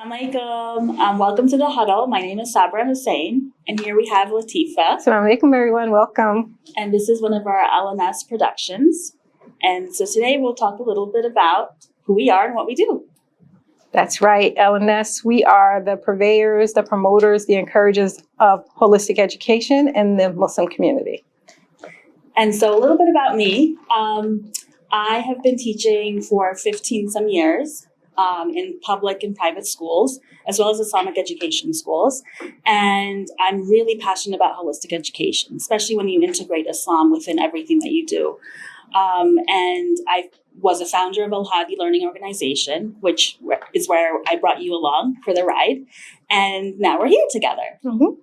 Assalamualaikum. Welcome to The Huddle. My name is Sabera Hussein, and here we have Latifa. Assalamualaikum, everyone. Welcome. And this is one of our LnS productions. And so today we'll talk a little bit about who we are and what we do. That's right. LnS, we are the purveyors, the promoters, the encouragers of holistic education in the Muslim community. And so a little bit about me. I have been teaching for 15 some years. In public and private schools, as well as Islamic education schools. And I'm really passionate about holistic education, especially when you integrate Islam within everything that you do. And I was a founder of Al-Hadi Learning Organization, which is where I brought you along for the ride. And now we're here together. Mm-hmm.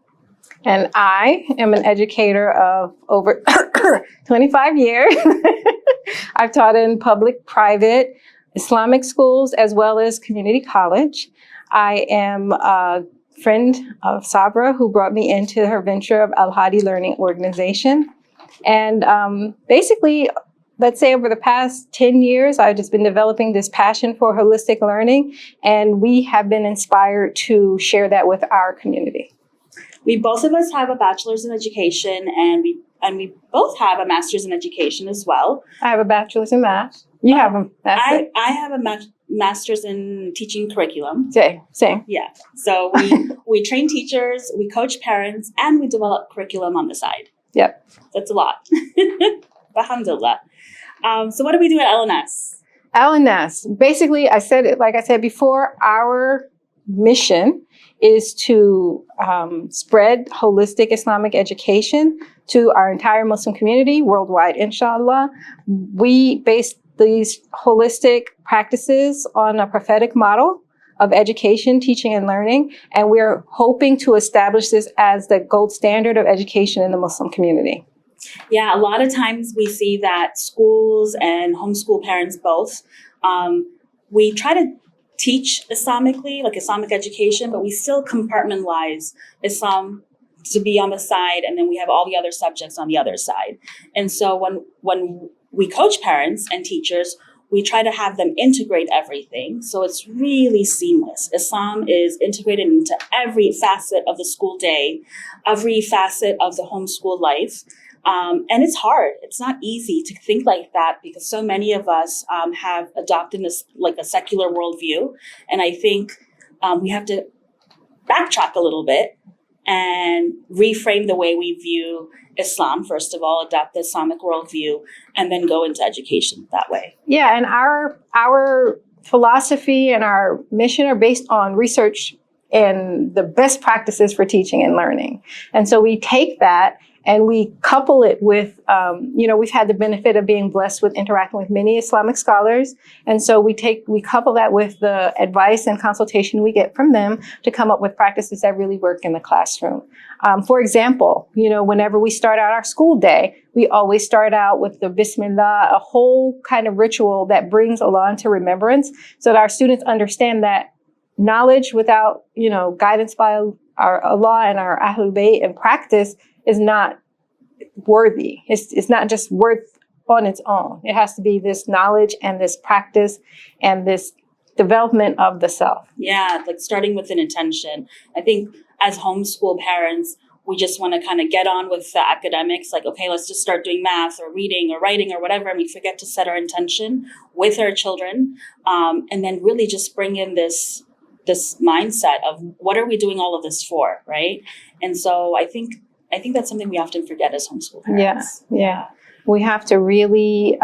And I am an educator of over 25 years. I've taught in public, private, Islamic schools, as well as community college. I am a friend of Sabra, who brought me into her venture of Al-Hadi Learning Organization. And basically, let's say over the past 10 years, I've just been developing this passion for holistic learning, and we have been inspired to share that with our community. We both of us have a bachelor's in education, and we both have a master's in education as well. I have a bachelor's in math. You have a master's? I have a master's in teaching curriculum. Same. Yeah. So we train teachers, we coach parents, and we develop curriculum on the side. Yep. That's a lot. Alhamdulillah. So what do we do at LnS? LnS, basically, like I said before, our mission is to spread holistic Islamic education to our entire Muslim community worldwide, insha'Allah. We base these holistic practices on a prophetic model of education, teaching, and learning, and we're hoping to establish this as the gold standard of education in the Muslim community. Yeah, a lot of times we see that schools and homeschool parents both, we try to teach Islamically, like Islamic education, but we still compartmentalize Islam to be on the side, and then we have all the other subjects on the other side. And so when we coach parents and teachers, we try to have them integrate everything. So it's really seamless. Islam is integrated into every facet of the school day, every facet of the homeschool life. And it's hard. It's not easy to think like that because so many of us have adopted this like a secular worldview. And I think we have to backtrack a little bit and reframe the way we view Islam, first of all, adopt the Islamic worldview, and then go into education that way. Yeah, and our philosophy and our mission are based on research and the best practices for teaching and learning. And so we take that and we couple it with, we've had the benefit of being blessed with interacting with many Islamic scholars. And so we couple that with the advice and consultation we get from them to come up with practices that really work in the classroom. For example, whenever we start out our school day, we always start out with the Bismillah, a whole kind of ritual that brings Allah into remembrance so that our students understand that knowledge without, guidance by our Allah and our Ahlul Bayt and practice is not worthy. It's not just worth on its own. It has to be this knowledge and this practice and this development of the self. Yeah, like starting with an intention. I think as homeschool parents, we just want to kind of get on with the academics, like, okay, let's just start doing math or reading or writing or whatever. And we forget to set our intention with our children. And then really just bring in this mindset of what are we doing all of this for, right? And so I think that's something we often forget as homeschool parents. Yeah. We have to really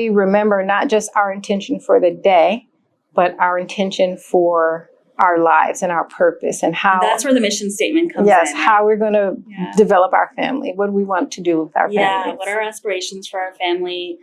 remember not just our intention for the day, but our intention for our lives and our purpose and how. And that's where the mission statement comes in. Yes, how we're going to develop our family. What do we want to do with our family? Yeah, what are our aspirations for our family?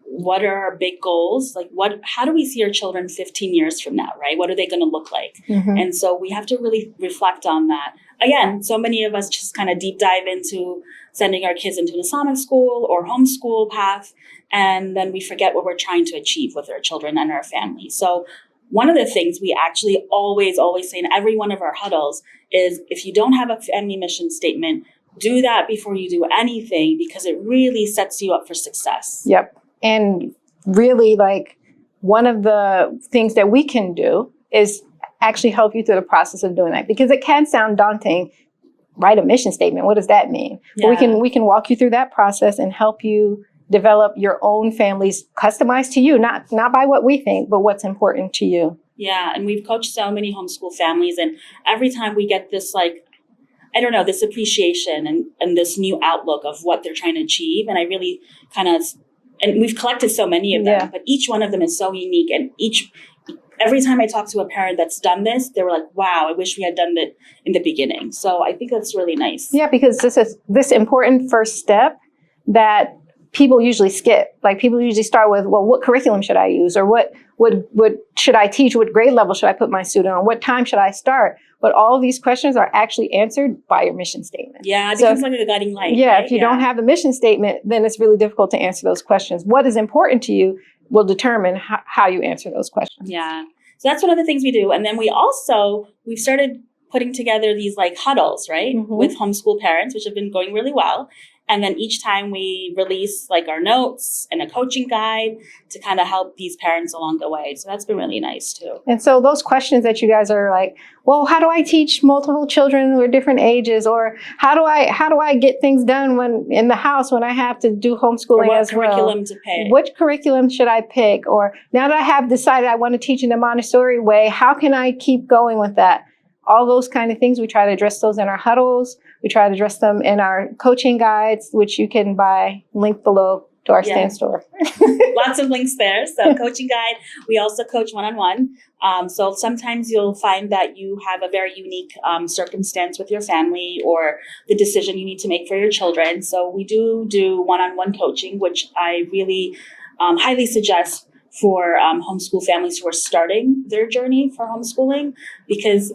What are our big goals? Like how do we see our children 15 years from now, right? What are they going to look like? Mm-hmm. And so we have to really reflect on that. Again, so many of us just kind of deep dive into sending our kids into an Islamic school or homeschool path, and then we forget what we're trying to achieve with our children and our family. So one of the things we actually always say in every one of our huddles is if you don't have a family mission statement, do that before you do anything because it really sets you up for success. Yep. And really one of the things that we can do is actually help you through the process of doing that, because it can sound daunting. Write a mission statement. What does that mean? Yeah. But we can walk you through that process and help you develop your own families customized to you, not by what we think, but what's important to you. Yeah, and we've coached so many homeschool families, and every time we get this, like, I don't know, this appreciation and this new outlook of what they're trying to achieve. And I really and we've collected so many of them, but each one of them is so unique. And every time I talk to a parent that's done this, they were like, wow, I wish we had done that in the beginning. So I think that's really nice. Yeah, because this is this important first step that people usually skip. Like, people usually start with, well, what curriculum should I use? Or what should I teach? What grade level should I put my student on? What time should I start? But all of these questions are actually answered by your mission statement. Yeah, it becomes like a guiding light. Yeah, right? if you don't have the mission statement, then it's really difficult to answer those questions. What is important to you will determine how you answer those questions. Yeah. So that's one of the things we do. And then we've started putting together these like huddles, right? With homeschool parents, which have been going really well. And then each time we release like our notes and a coaching guide to kind of help these parents along the way. So that's been really nice too. And so those questions that you guys are like, well, how do I teach multiple children who are different ages? Or how do I get things done when in the house when I have to do homeschooling as well? What curriculum to pick? Which curriculum should I pick? Or now that I have decided I want to teach in the Montessori way, how can I keep going with that? All those kind of things, we try to address those in our huddles. We try to address them in our coaching guides, which you can buy, link below to our stand store. Lots of links there. So coaching guide. We also coach one-on-one. So sometimes you'll find that you have a very unique circumstance with your family or the decision you need to make for your children. So we do one-on-one coaching, which I really highly suggest for homeschool families who are starting their journey for homeschooling, because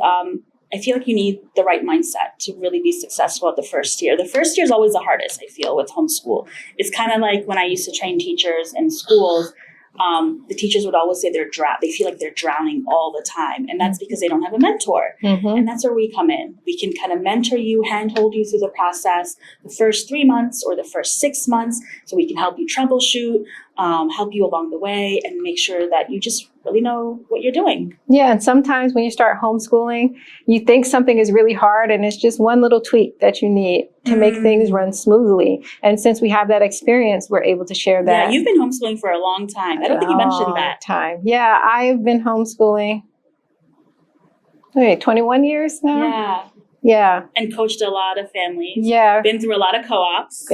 I feel like you need the right mindset to really be successful at the first year. The first year is always the hardest, I feel, with homeschool. It's kind of like when I used to train teachers in schools, the teachers would always say they feel like they're drowning all the time. And that's because they don't have a mentor. And that's where we come in. We can kind of mentor you, handhold you through the process, the first 3 months or the first 6 months, so we can help you troubleshoot, help you along the way, and make sure that you just really know what you're doing. Yeah, and sometimes when you start homeschooling, you think something is really hard, and it's just one little tweak that you need to make things run smoothly. And since we have that experience, we're able to share that. Yeah, you've been homeschooling for a long time. I don't think you mentioned that. Yeah, I've been homeschooling 21 years now. Yeah. Yeah. And coached a lot of families. Yeah. Been through a lot of co-ops.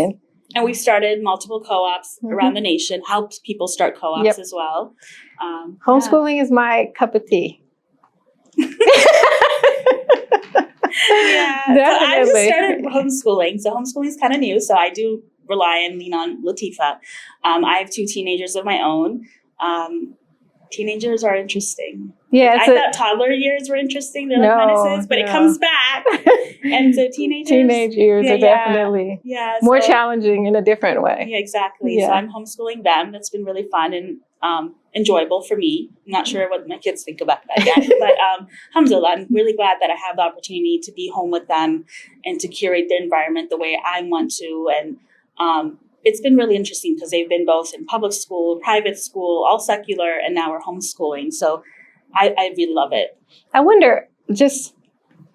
And we've started multiple co-ops around the nation, helped people start co-ops as well. Homeschooling is my cup of tea. Yeah, so I just started homeschooling. So homeschooling is kind of new. So I do rely and lean on Latifa. I have 2 teenagers of my own. Teenagers are interesting. Yeah, I thought toddler years were interesting. They're like menaces, but it comes back. And so teenage years are definitely more challenging in a different way. Yeah, exactly. So I'm homeschooling them. That's been really fun and enjoyable for me. I'm not sure what my kids think about that yet. But alhamdulillah, I'm really glad that I have the opportunity to be home with them and to curate their environment the way I want to. And it's been really interesting because they've been both in public school, private school, all secular, and now we're homeschooling. So I really love it. I wonder, just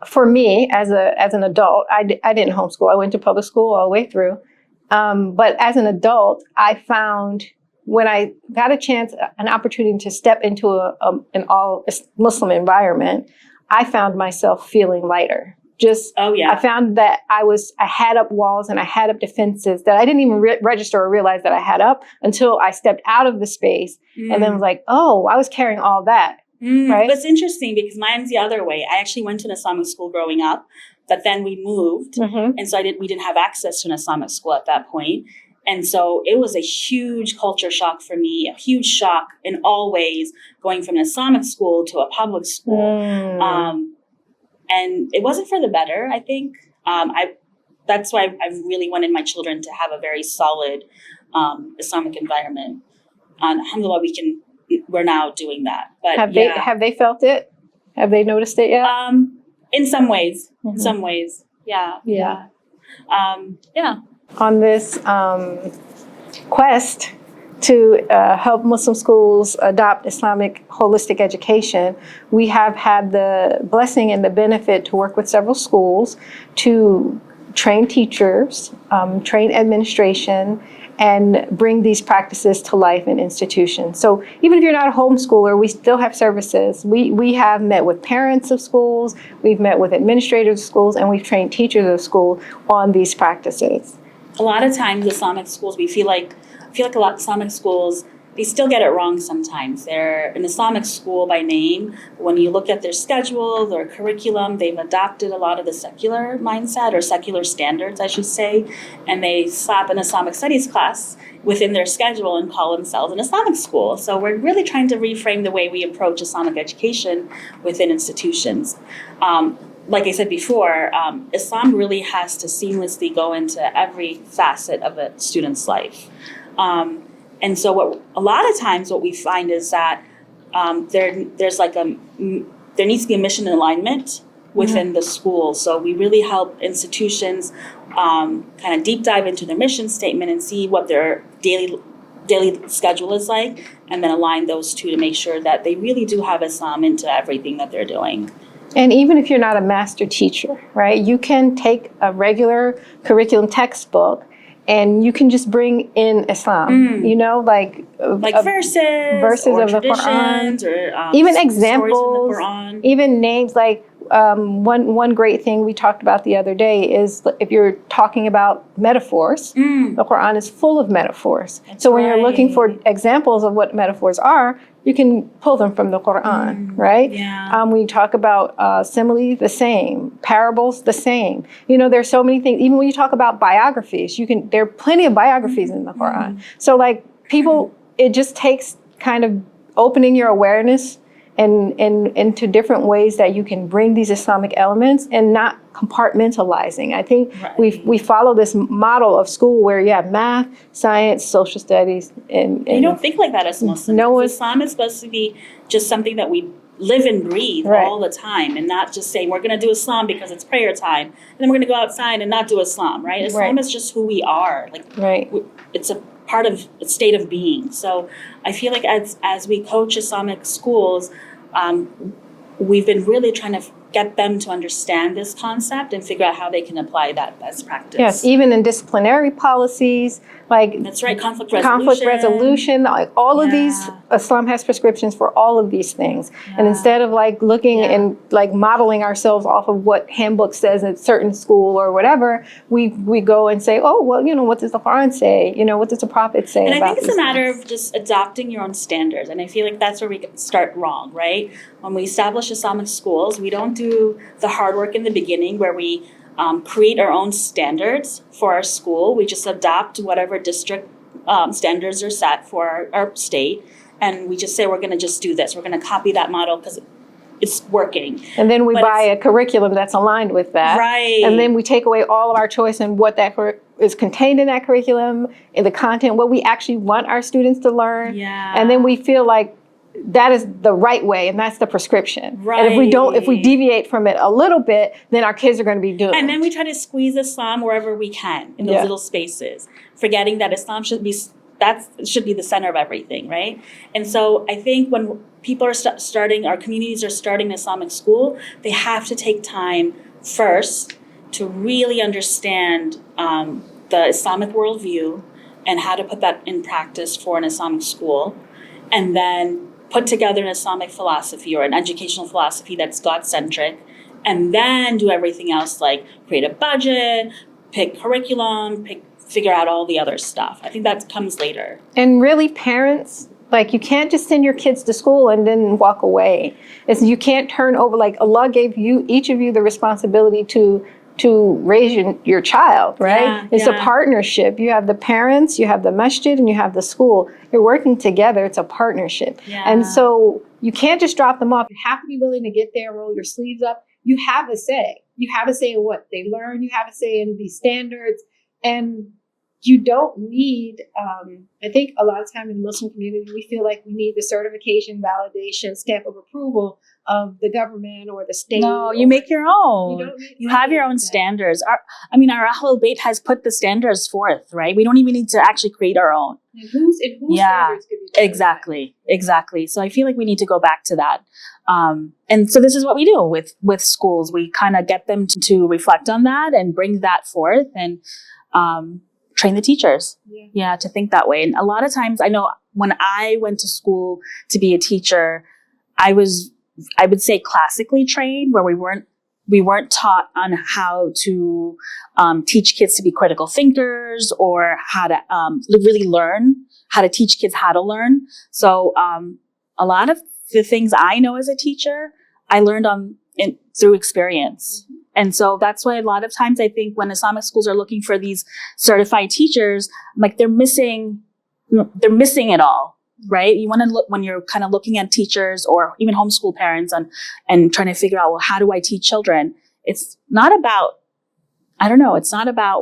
for me as an adult, I didn't homeschool. I went to public school all the way through. But as an adult, I found when I got an opportunity to step into an all Muslim environment, I found myself feeling lighter. I found that I had up walls and I had up defenses that I didn't even register or realize that I had up until I stepped out of the space and then was like, oh, I was carrying all that. Right? But it's interesting because mine's the other way. I actually went to an Islamic school growing up, but then we moved. And so we didn't have access to an Islamic school at that point. And so it was a huge culture shock for me, a huge shock in all ways, going from an Islamic school to a public school. And it wasn't for the better, I think. That's why I really wanted my children to have a very solid Islamic environment. Alhamdulillah, we're now doing that. But have they felt it? Have they noticed it yet? In some ways. In some ways. Yeah. On this quest to help Muslim schools adopt Islamic holistic education, we have had the blessing and the benefit to work with several schools to train teachers, train administration, and bring these practices to life in institutions. So even if you're not a homeschooler, we still have services. We have met with parents of schools, we've met with administrators of schools, and we've trained teachers of school on these practices. A lot of times Islamic schools, I feel like a lot of Islamic schools, they still get it wrong sometimes. They're an Islamic school by name. When you look at their schedule, their curriculum, they've adopted a lot of the secular mindset, or secular standards, I should say, and they slap an Islamic studies class within their schedule and call themselves an Islamic school. So we're really trying to reframe the way we approach Islamic education within institutions. Like I said before, Islam really has to seamlessly go into every facet of a student's life. And so a lot of times what we find is that there needs to be a mission alignment within the school. So we really help institutions kind of deep dive into their mission statement and see what their daily schedule is like, and then align those two to make sure that they really do have Islam into everything that they're doing. And even if you're not a master teacher, right, you can take a regular curriculum textbook and you can just bring in Islam, you know, like verses or of the Quran, or even examples, examples, even names. Like one great thing we talked about the other day is if you're talking about metaphors, the Quran is full of metaphors. So when you're looking for examples of what metaphors are, you can pull them from the Quran, right? Yeah. We talk about simile, the same. Parables, the same. You know, there's so many things. Even when you talk about biographies, there are plenty of biographies in the Quran. So like people, it just takes kind of opening your awareness and into different ways that you can bring these Islamic elements and not compartmentalizing. I think we follow this model of school where you have math, science, social studies, and you don't think like that as Muslims. Islam is supposed to be just something that we live and breathe all the time, and not just saying we're going to do Islam because it's prayer time, and then we're going to go outside and not do Islam. Right? Islam is just who we are. It's a part of a state of being. So I feel like as we coach Islamic schools, we've been really trying to get them to understand this concept and figure out how they can apply that best practice. Yes, even in disciplinary policies, like that's right, conflict resolution, like all of these, Islam has prescriptions for all of these things. And instead of like looking and like modeling ourselves off of what handbook says at a certain school or whatever, we go and say, oh, well, you know, what does the Quran say? You know, what does the Prophet say about this? And I think it's a matter of just adopting your own standards. And I feel like that's where we start wrong, right? When we establish Islamic schools, we don't do the hard work in the beginning where we create our own standards for our school. We just adopt whatever district standards are set for our state, and we just say we're going to just do this. We're going to copy that model because it's working. And then we buy a curriculum that's aligned with that. Right. And then we take away all of our choice in what that is contained in that curriculum, in the content, what we actually want our students to learn. Yeah. And then we feel like that is the right way, and that's the prescription. Right. And if we deviate from it a little bit, then our kids are going to be doomed. And then we try to squeeze Islam wherever we can in those little spaces, forgetting that Islam should be the center of everything, right? And so I think when people are starting, our communities are starting an Islamic school, they have to take time first to really understand the Islamic worldview and how to put that in practice for an Islamic school, and then put together an Islamic philosophy or an educational philosophy that's God-centric, and then do everything else like create a budget, pick curriculum, figure out all the other stuff. I think that comes later. And really, parents, like, you can't just send your kids to school and then walk away. You can't turn over, like, Allah gave each of you the responsibility to raise your child, right? Yeah, it's a partnership. You have the parents, you have the masjid, and you have the school. You're working together. It's a partnership. Yeah. And so you can't just drop them off. You have to be willing to get there, roll your sleeves up. You have a say. You have a say in what they learn. You have a say in these standards. And you don't need, I think a lot of time in the Muslim community, we feel like we need the certification, validation, stamp of approval of the government or the state. No, you make your own. You have your own standards. Our Ahl Bayt has put the standards forth, right? We don't even need to actually create our own. And whose standards could be Exactly. So I feel like we need to go back to that. And so this is what we do with schools. We kind of get them to reflect on that and bring that forth and train the teachers. Yeah, to think that way. And a lot of times, I know when I went to school to be a teacher, I would say classically trained, where we weren't taught on how to teach kids to be critical thinkers or how to really learn, how to teach kids how to learn. So a lot of the things I know as a teacher, I learned through experience. Mm-hmm. And so that's why a lot of times I think when Islamic schools are looking for these certified teachers, like they're missing it all. Right? You want to look, when you're kind of looking at teachers or even homeschool parents and trying to figure out, well, how do I teach children? It's not about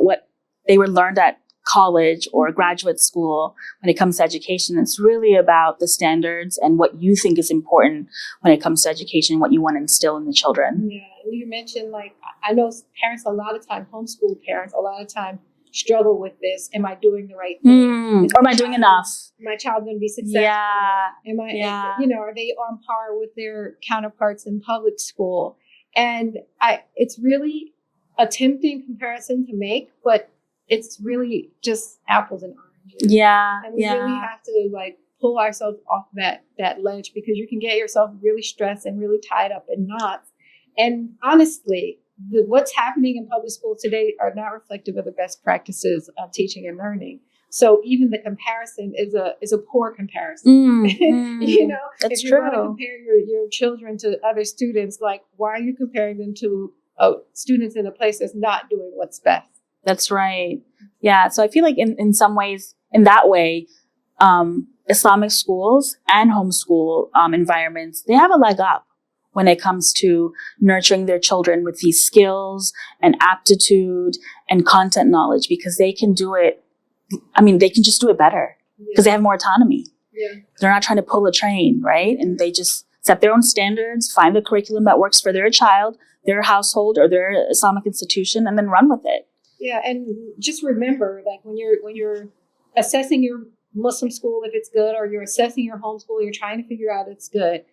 what they were learned at college or graduate school when it comes to education. It's really about the standards and what you think is important when it comes to education, what you want to instill in the children. Yeah. You mentioned, like, I know parents a lot of time, homeschool parents a lot of time struggle with this. Am I doing the right thing? Or am I doing enough? My child going to be successful? Are they on par with their counterparts in public school? And it's really a tempting comparison to make, but it's really just apples and oranges. Yeah. And we really have to pull ourselves off that ledge, because you can get yourself really stressed and really tied up in knots. And honestly, what's happening in public school today are not reflective of the best practices of teaching and learning. So even the comparison is a poor comparison. That's if you true. want to compare your children to other students, why are you comparing them to students in a place that's not doing what's best? That's right. Yeah. So I feel like in some ways, in that way, Islamic schools and homeschool environments, they have a leg up when it comes to nurturing their children with these skills and aptitude and content knowledge, because they can do it. I mean, they can just do it better because they have more autonomy. Yeah. They're not trying to pull a train, right? And they just set their own standards, find the curriculum that works for their child, their household, or their Islamic institution, and then run with it. Yeah, and just remember, when you're assessing your Muslim school, if it's good, or you're assessing your homeschool, you're trying to figure out if it's good.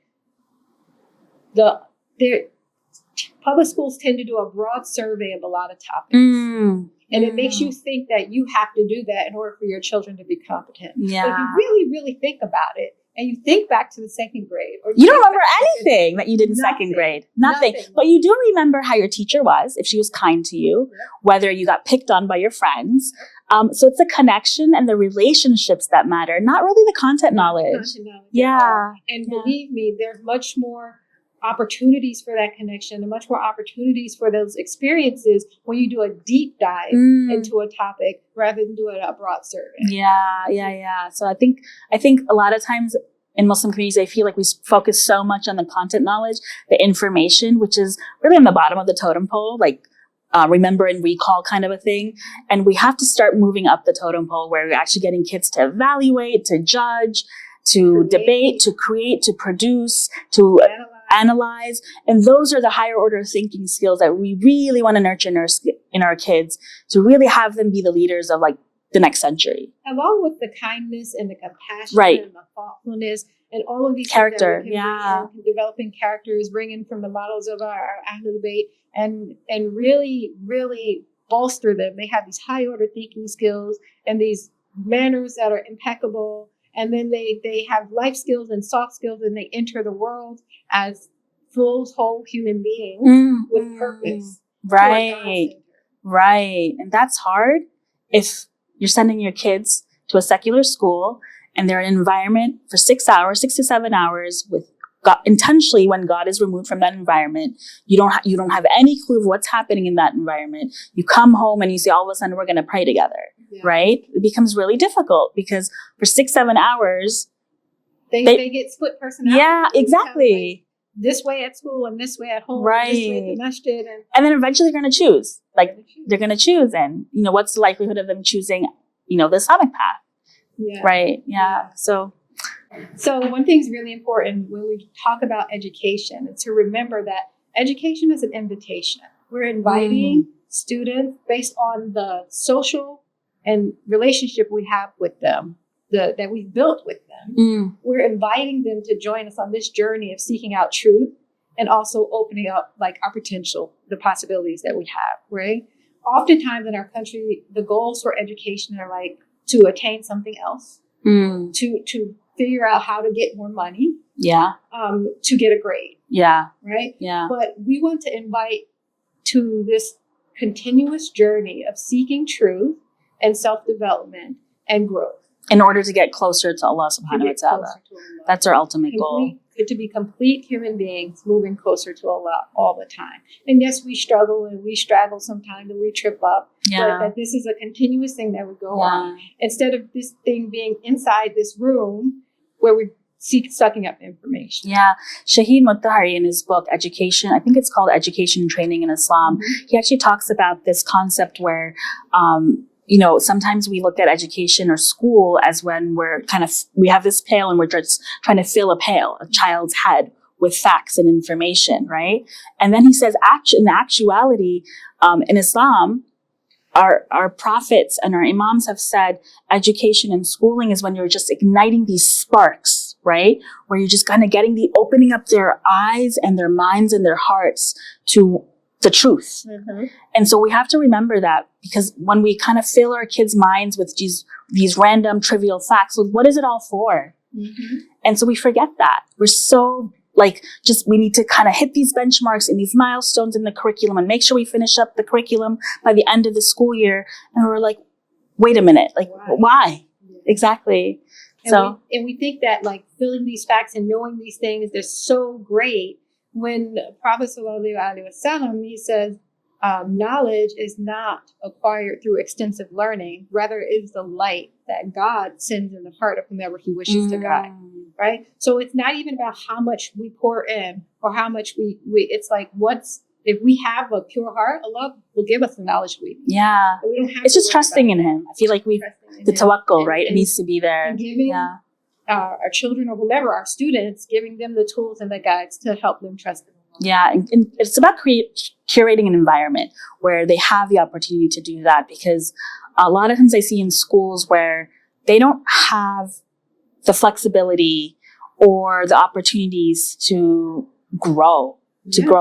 Public schools tend to do a broad survey of a lot of topics. And it makes you think that you have to do that in order for your children to be competent. Yeah. But if you really, really think about it, and you think back to the second grade, or you don't remember anything that you did in second grade. Nothing. But you do remember how your teacher was, if she was kind to you, whether you got picked on by your friends. So it's the connection and the relationships that matter, not really the content knowledge. Yeah. And believe me, there's much more opportunities for that connection and much more opportunities for those experiences when you do a deep dive into a topic rather than doing a broad survey. Yeah. So I think a lot of times in Muslim communities, I feel like we focus so much on the content knowledge, the information, which is really on the bottom of the totem pole, remember and recall kind of a thing. And we have to start moving up the totem pole where we're actually getting kids to evaluate, to judge, to debate, to create, to produce, to analyze. And those are the higher order thinking skills that we really want to nurture in our kids, to really have them be the leaders of the next century. Along with the kindness and the compassion and the thoughtfulness and all of these character, developing characters, bringing from the models of our Ahlul Bayt and really, really bolster them. They have these high order thinking skills and these manners that are impeccable. And then they have life skills and soft skills, and they enter the world as full, whole human beings with purpose. Right. And that's hard if you're sending your kids to a secular school and they're in an environment for 6 to 7 hours with God, intentionally, when God is removed from that environment, you don't have any clue of what's happening in that environment. You come home and you say, all of a sudden, we're going to pray together. Right? It becomes really difficult because for 6-7 hours, they get split personality. Yeah, exactly. This way at school and this way at home. Right. This way at the masjid. And then eventually they're going to choose. They're going to choose. And, what's the likelihood of them choosing the Islamic path. Yeah. Right. Yeah. So one thing is really important when we talk about education is to remember that education is an invitation. We're inviting students based on the social and relationship we have with them, that we've built with them. We're inviting them to join us on this journey of seeking out truth and also opening up like our potential, the possibilities that we have, right? Oftentimes in our country, the goals for education are like to attain something else, to figure out how to get more money, to get a grade, right? But we want to invite to this continuous journey of seeking truth and self-development and growth. In order to get closer to Allah subhanahu wa ta'ala. That's our ultimate goal. To be complete human beings moving closer to Allah all the time. And yes, we struggle and we straggle sometimes and we trip up. But that this is a continuous thing that would go on. Instead of this thing being inside this room where we sucking up information. Yeah. Shahid Mutahari in his book, Education, I think it's called Education and Training in Islam. He actually talks about this concept where, sometimes we look at education or school as when we have this pail and we're just trying to fill a child's head with facts and information, right? And then he says, in actuality, in Islam, our prophets and our imams have said education and schooling is when you're just igniting these sparks, right? Where you're just kind of opening up their eyes and their minds and their hearts to the truth. And so we have to remember that, because when we kind of fill our kids' minds with these random trivial facts, like, what is it all for? And so we forget that. We're so we need to kind of hit these benchmarks and these milestones in the curriculum and make sure we finish up the curriculum by the end of the school year. And we're like, wait a minute, why? Exactly. And we think that filling these facts and knowing these things, they're so great. When Prophet Sallallahu Alaihi Wasallam, he says, knowledge is not acquired through extensive learning. Rather, it is the light that God sends in the heart of whomever he wishes to guide. Right? So it's not even about how much we pour in or how much we it's like, if we have a pure heart, Allah will give us the knowledge we need. Yeah. We don't have it's just trusting in him. I feel like the tawakkul, right? It needs to be there. And giving our children or whomever, our students, giving them the tools and the guides to help them trust in Allah. Yeah. And it's about curating an environment where they have the opportunity to do that, because a lot of times I see in schools where they don't have the flexibility or the opportunities to grow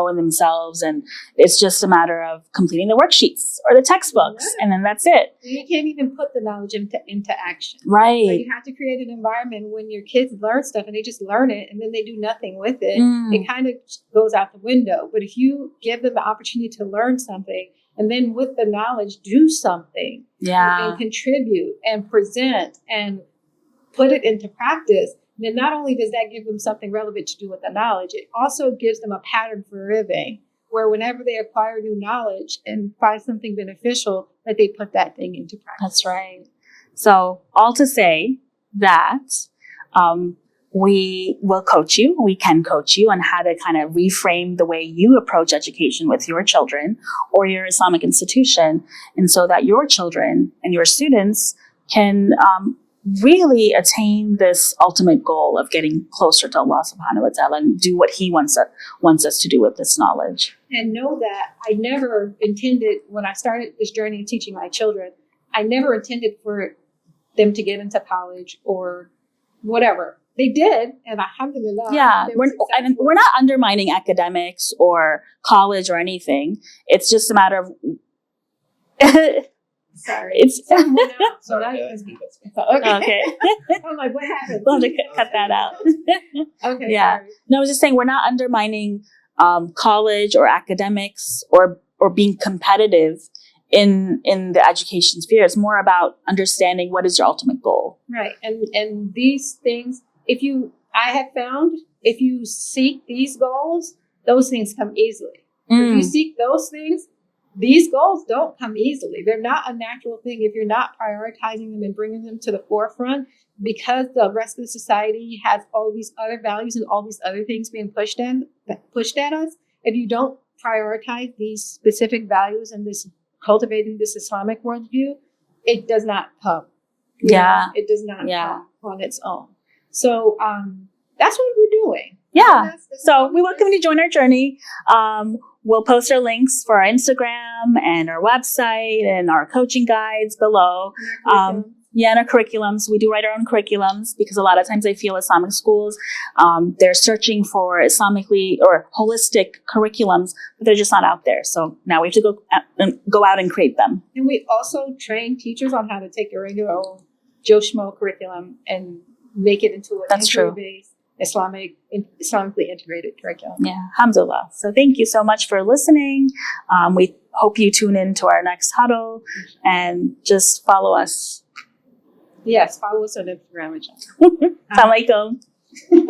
in themselves. And it's just a matter of completing the worksheets or the textbooks. And then that's it. You can't even put the knowledge into action. Right. So you have to create an environment when your kids learn stuff and they just learn it and then they do nothing with it. It kind of goes out the window. But if you give them the opportunity to learn something and then with the knowledge, do something and contribute and present and put it into practice, then not only does that give them something relevant to do with the knowledge, it also gives them a pattern for living, where whenever they acquire new knowledge and find something beneficial, that they put that thing into practice. That's right. So all to say that we will coach you, we can coach you on how to kind of reframe the way you approach education with your children or your Islamic institution, and so that your children and your students can really attain this ultimate goal of getting closer to Allah subhanahu wa ta'ala and do what he wants us to do with this knowledge. And know that I never intended, when I started this journey of teaching my children, I never intended for them to get into college or whatever. They did, and alhamdulillah. Yeah, we're not undermining academics or college or anything. It's just a matter of... Sorry. It's so now you can speak. Okay. I'm like, what happened? We'll have to cut that out. Okay. Yeah. Sorry. No, I was just saying we're not undermining college or academics or being competitive in the education sphere. It's more about understanding what is your ultimate goal. Right. And these things, I have found, if you seek these goals, those things come easily. If you seek those things, these goals don't come easily. They're not a natural thing if you're not prioritizing them and bringing them to the forefront, because the rest of the society has all these other values and all these other things being pushed at us. If you don't prioritize these specific values and cultivating this Islamic worldview, it does not come. Yeah. It does not Yeah. come on its own. So that's what we're doing. Yeah. That's So we welcome you to join our journey. We'll post our links for our Instagram and our website and our coaching guides below. And our curriculums. We do write our own curriculums because a lot of times I feel Islamic schools, they're searching for Islamically or holistic curriculums, but they're just not out there. So now we have to go out and create them. And we also train teachers on how to take a regular old Joe Schmo curriculum and make it into an inquiry-based Islamically integrated curriculum. Yeah, alhamdulillah. So thank you so much for listening. We hope you tune in to our next huddle and just follow us. Yes, follow us on Instagram. Assalamu alaikum.